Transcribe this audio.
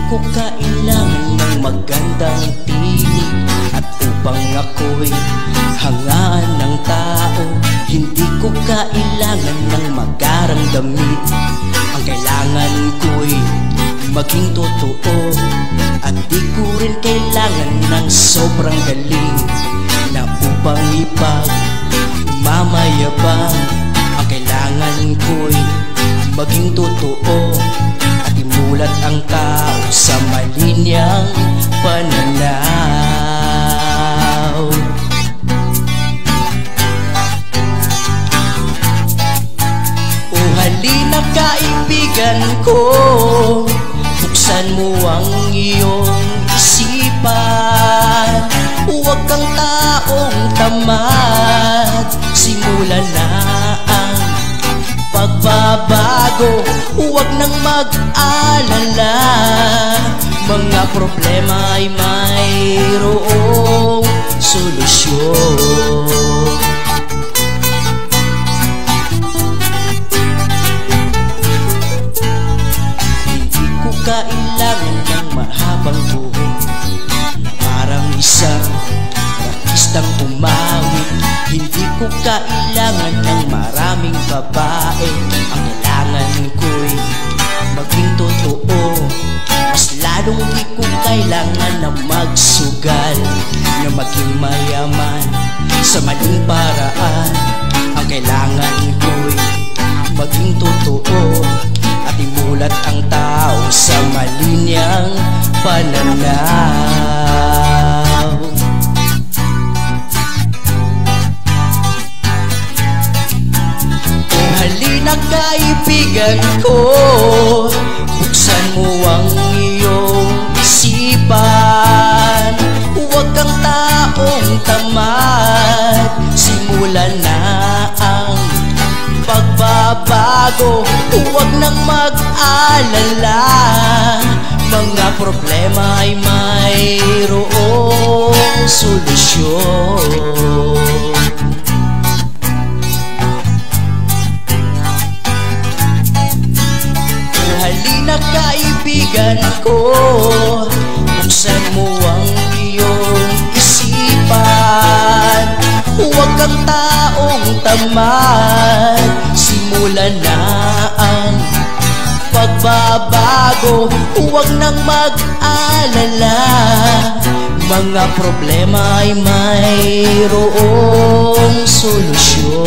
ko kailangan ng magandang tinig, at upang ako'y hangaan ng tao, hindi ko kailangan ng magarang damit. Ang kailangan ko'y maging totoo, at di ko rin kailangan ng sobrang galing na upang ipagmamayabang. Ang kailangan ko'y maging totoo at imulat ang tao sa mali niyang pananaw. O halina kaibigan ko, buksan mo ang iyong isipan. Huwag kang taong tamad, simulan na ang pagbabago. Huwag nang mag-alala, mga problema ay mayroong solusyon. Hindi ko kailangan ng mahabang buhok na parang isang artistang umawit. Hindi ko kailangan ng maraming babae. Ang kailangan ko'y maging totoo. Mas lalong di ko kailangan na magsugal, na maging mayaman sa maling paraan. Ang kailangan ko'y maging totoo at imulat ang tao sa mali niyang pananaw. Halina kaibigan ko, buksan mo ang iyong isipan. Huwag kang taong tamad, simulan na ang pagbabago. Huwag nang mag-alala, mga problema ay mayroong solusyon. Halina kaibigan ko, buksan mo ang iyong isipan. Huwag kang taong tamad, simulan na ang pagbabago. Huwag nang mag-alala, mga problema ay mayroong solusyon.